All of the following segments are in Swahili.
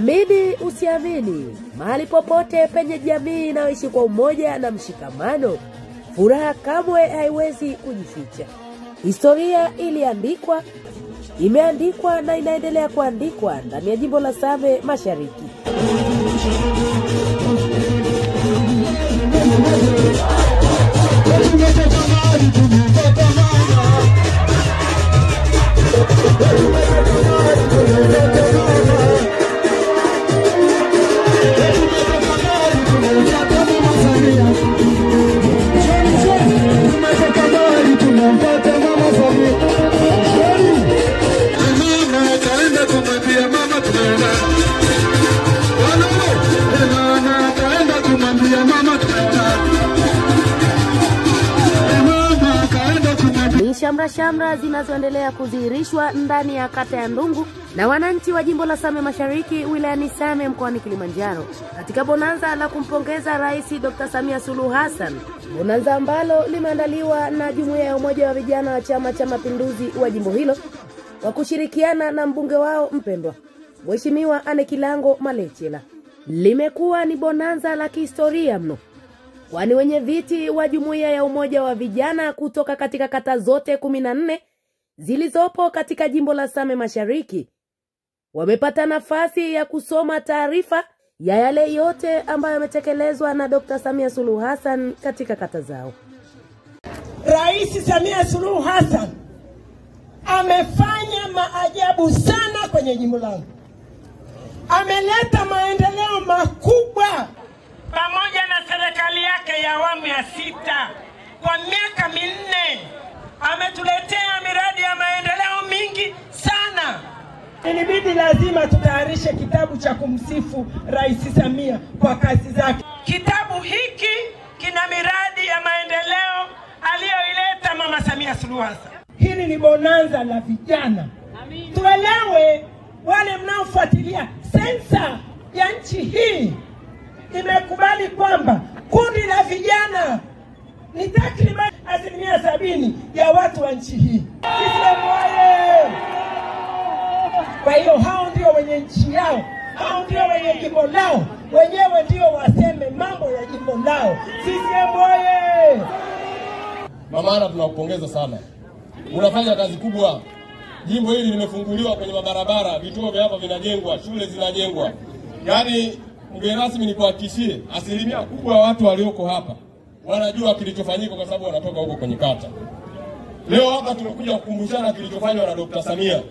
Amini usiamini, mahali popote penye jamii inayoishi kwa umoja na mshikamano, furaha kamwe haiwezi kujificha. Historia iliandikwa, imeandikwa na inaendelea kuandikwa ndani ya jimbo la Same Mashariki. Shamra zinazoendelea kudhihirishwa ndani ya kata ya Ndungu na wananchi wa jimbo la Same Mashariki wilayani Same mkoani Kilimanjaro katika bonanza la kumpongeza Rais Dr. Samia Suluhu Hassan, bonanza ambalo limeandaliwa na Jumuiya ya Umoja wa Vijana wa Chama cha Mapinduzi wa jimbo hilo kwa kushirikiana na mbunge wao mpendwa Mheshimiwa Anekilango Malechela. Limekuwa ni bonanza la kihistoria mno, kwani wenye viti wa Jumuiya ya Umoja wa Vijana kutoka katika kata zote 14 zilizopo katika jimbo la Same Mashariki wamepata nafasi ya kusoma taarifa ya yale yote ambayo yametekelezwa na Dr. Samia Suluhu Hassan katika kata zao. Rais Samia Suluhu Hassan amefanya maajabu sana kwenye jimbo langu. Ameleta maendeleo makubwa pamoja na serikali yake ya awamu ya 6 kwa miaka 4. Ametuletea miradi ya maendeleo mingi sana. Ilibidi lazima tutayarishe kitabu cha kumsifu Rais Samia kwa kazi zake. Kitabu hiki kina miradi ya maendeleo aliyoileta Mama Samia Suluhu Hassan. Hili ni bonanza la vijana. Tuelewe wale mnaofuatilia sensa ya nchi hii imekubali kwamba kundi la vijana ni takriban 70% ya watu wa nchi hii. Kwa hiyo hao ndio wenye nchi yao, hao ndio wenye jimbo lao, wenyewe ndio waseme mambo ya jimbo lao. CCM oye! Mama Ana, tunakupongeza sana. Unafanya kazi kubwa. Jimbo hili limefunguliwa kwenye mabarabara, vituo vya hapa vinajengwa, shule zinajengwa. Yaani mgeni rasmi nikuhakikishie, asilimia kubwa ya watu walioko hapa wanajua kilichofanyika kwa sababu wanatoka huko kwenye kata. Leo hapa tumekuja kukumbushana kilichofanywa na Dr. Samia.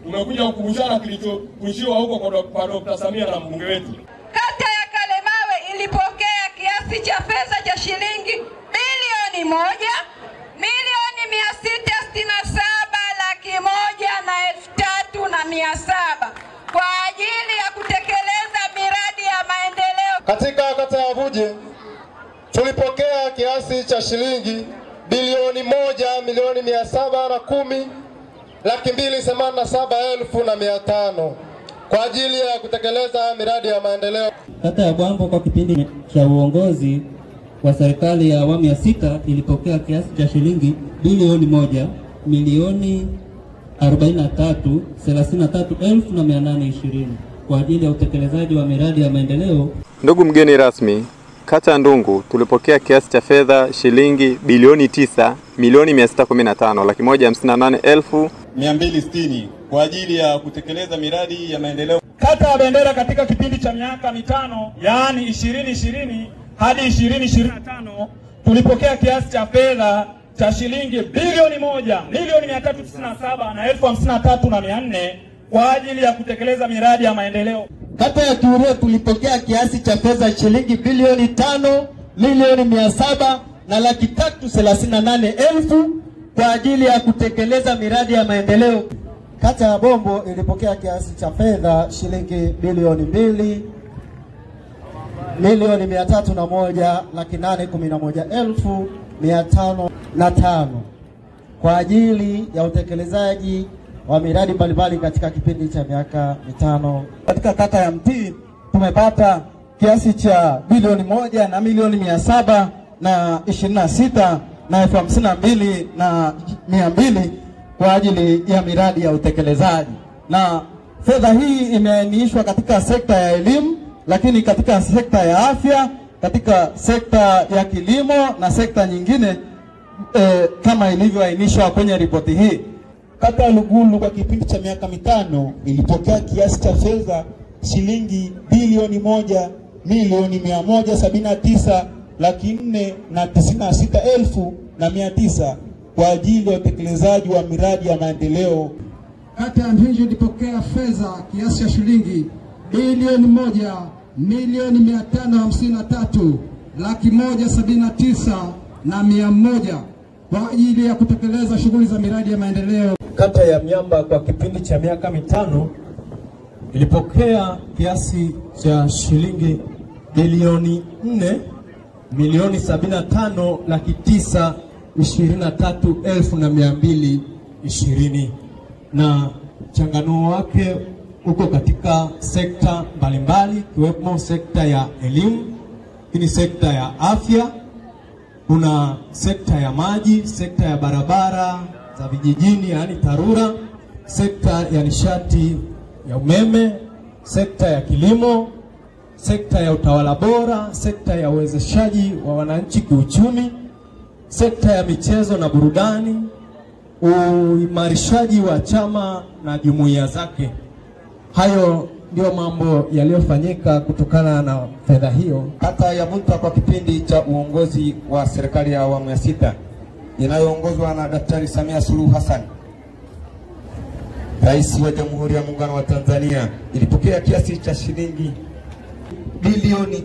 Tumekuja kukumbushana kilichokuishiwa huko kwa Dr. Samia na mbunge wetu. Kata ya Kalemawe ilipokea kiasi cha fedha cha shilingi bilioni 1,667,103,700 kwa ajili ya kutekeleza miradi ya maendeleo. Katika kata ya Vuje tulipokea kiasi cha shilingi bilioni 1,210,287,500 kwa ajili ya kutekeleza miradi ya maendeleo. Kata ya Bwambo kwa kipindi cha uongozi wa serikali ya awamu ya 6 ilipokea kiasi cha shilingi bilioni 1,043,33,820 kwa ajili ya utekelezaji wa miradi ya maendeleo. Ndugu mgeni rasmi, kata ya Ndungu tulipokea kiasi cha fedha shilingi bilioni 9,615,158,260 kwa ajili ya kutekeleza miradi ya maendeleo. Kata ya Bendera katika kipindi cha miaka 5, yaani 2020 hadi 2025, tulipokea kiasi cha fedha cha shilingi bilioni 1,397,053,400 kwa ajili ya kutekeleza miradi ya maendeleo. Kata ya Kiurio tulipokea kiasi cha fedha shilingi bilioni 5,700,338,000 kwa ajili ya kutekeleza miradi ya maendeleo. Kata ya Bombo ilipokea kiasi cha fedha shilingi bilioni 2,301,811,505 kwa ajili ya utekelezaji wa miradi mbalimbali katika kipindi cha miaka 5. Katika kata ya Mtii tumepata kiasi cha bilioni 1,726,52,200 kwa ajili ya miradi ya utekelezaji, na Fedha hii imeainishwa katika sekta ya elimu, lakini katika sekta ya afya, katika sekta ya kilimo na sekta nyingine kama ilivyoainishwa kwenye ripoti hii. Kata ya Lugulu kwa kipindi cha miaka 5 ilipokea kiasi cha fedha shilingi bilioni 1,179,496,900 kwa ajili ya utekelezaji wa miradi ya maendeleo. Kata ya Mpinju ilipokea fedha kiasi cha shilingi bilioni 1,153,179,100 kwa ajili ya kutekeleza shughuli za miradi ya maendeleo. Kata ya Miamba kwa kipindi cha miaka 5 ilipokea kiasi cha shilingi bilioni 4,75,923,220 na changanuo wake uko katika sekta mbalimbali kiwepo sekta ya elimu, ni sekta ya afya, kuna sekta ya maji, sekta ya barabara za vijijini yani TARURA, sekta ya nishati ya umeme, sekta ya kilimo, sekta ya utawala bora, sekta ya uwezeshaji wa wananchi kiuchumi, sekta ya michezo na burudani, uimarishaji wa chama na jumuiya zake. Hayo ndio mambo yaliyofanyika kutokana na fedha hiyo. Kata ya Munta kwa kipindi cha uongozi wa serikali ya awamu ya 6 inayoongozwa na Daktari Samia Suluhu Hassan, Rais wa Jamhuri ya Muungano wa Tanzania, ilipokea kiasi cha shilingi bilioni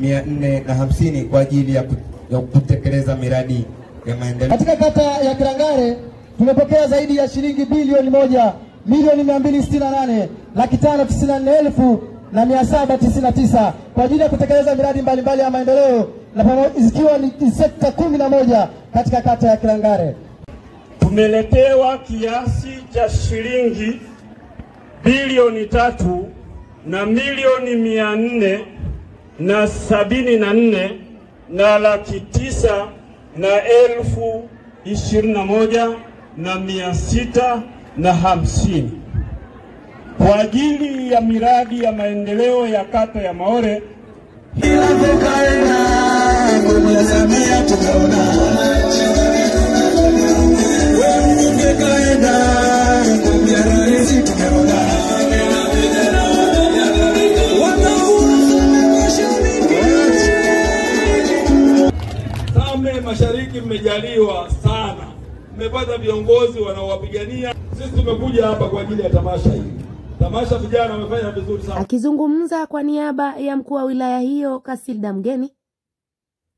3,973,982,450 kwa ajili ya kutekeleza miradi ya maendeleo. Katika kata ya Kirangare tumepokea zaidi ya shilingi bilioni 1,268,594,799 kwa ajili ya kutekeleza miradi mbalimbali ya maendeleo na zikiwa ni sekta 11 katika kata ya Kirangare. Tumeletewa kiasi cha shilingi bilioni 3,4,000,021,650 kwa ajili ya miradi ya maendeleo ya kata ya Maore. Same Mashariki mmejaliwa sana, mmepata viongozi wanaowapigania. Sisi tumekuja hapa kwa ajili ya tamasha hili. Tamasha vijana wamefanya vizuri sana. Akizungumza kwa niaba ya mkuu wa wilaya hiyo Kasilda Mgeni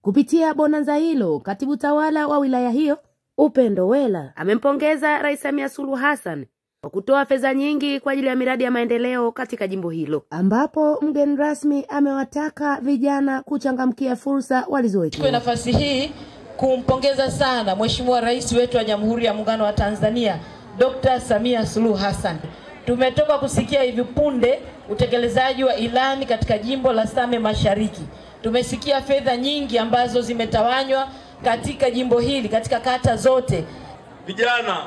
kupitia bonanza hilo, katibu tawala wa wilaya hiyo Upendo Wela amempongeza Rais Samia Suluhu Hassan kwa kutoa fedha nyingi kwa ajili ya miradi ya maendeleo katika jimbo hilo, ambapo mgeni rasmi amewataka vijana kuchangamkia fursa walizowekewa. Kwa nafasi hii kumpongeza sana Mheshimiwa Rais wetu wa Jamhuri ya Muungano wa Tanzania Dr. Samia Suluhu Hassan. Tumetoka kusikia hivi punde utekelezaji wa ilani katika jimbo la Same Mashariki. Tumesikia fedha nyingi ambazo zimetawanywa katika jimbo hili katika kata zote. Vijana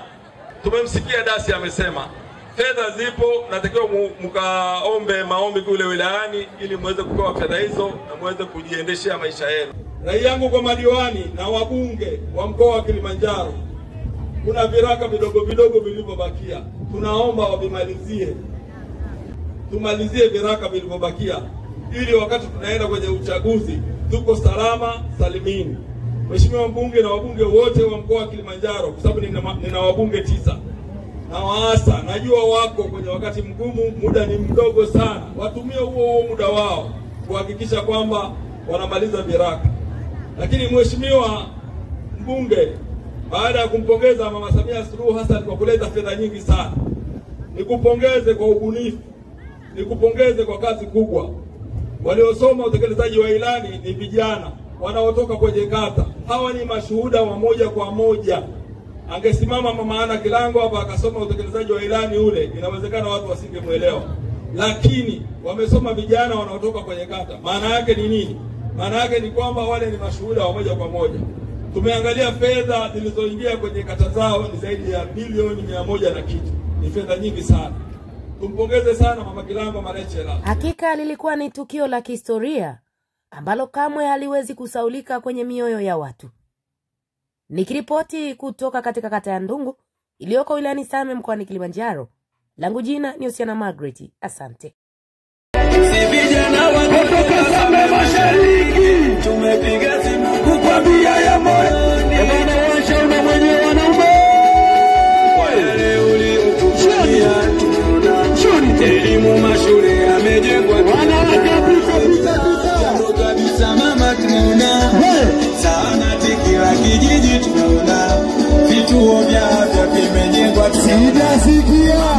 tumemsikia Dasi amesema fedha zipo, natakiwa mkaombe maombi kule wilayani ili muweze kupewa fedha hizo na muweze kujiendeshea maisha yenu. Rai yangu kwa madiwani na wabunge wa mkoa wa Kilimanjaro, kuna viraka vidogo vidogo vilivyobakia, tunaomba wavimalizie. Tumalizie viraka vilivyobakia ili wakati tunaenda kwenye uchaguzi tuko salama salimini. Mheshimiwa mbunge na wabunge wote wa mkoa wa Kilimanjaro, kwa sababu nina wabunge 9 na waasa, najua wako kwenye wakati mgumu, muda ni mdogo sana, watumie huo muda wao kuhakikisha kwamba wanamaliza viraka. Lakini Mheshimiwa mbunge, baada ya kumpongeza Mama Samia Suluhu Hassan kwa kuleta fedha nyingi sana, nikupongeze kwa ubunifu, nikupongeze kwa kazi kubwa. Waliosoma utekelezaji wa ilani ni vijana wanaotoka kwenye kata. Hawa ni mashuhuda wa moja kwa moja. Angesimama Mama Ana Kilango hapa akasoma utekelezaji wa ilani ule, inawezekana watu wasingemuelewa. Lakini wamesoma vijana wanaotoka kwenye kata. Maana yake ni nini? Maana yake ni kwamba wale ni mashuhuda wa moja kwa moja. Tumeangalia fedha zilizoingia kwenye kata zao ni zaidi ya bilioni 100 na kitu. Ni fedha nyingi sana. Tumpongeze sana Mama Kilamba Marechela. Hakika lilikuwa ni tukio la kihistoria ambalo kamwe haliwezi kusaulika kwenye mioyo ya watu. Nikiripoti kutoka katika kata ya Ndungu iliyoko wilayani Same mkoani Kilimanjaro, langu jina ni Osiana Margaret. Asante. Si vijana wa kutoka Same Mashariki tumepiga simu kukwambia ya moyoni. Bwana washa una mwenye wanaume wale uliotukia tunaona elimu mashule yamejengwa kabisa mama tunaona sana kila kijiji tunaona vituo vya afya vimejengwa sijasikia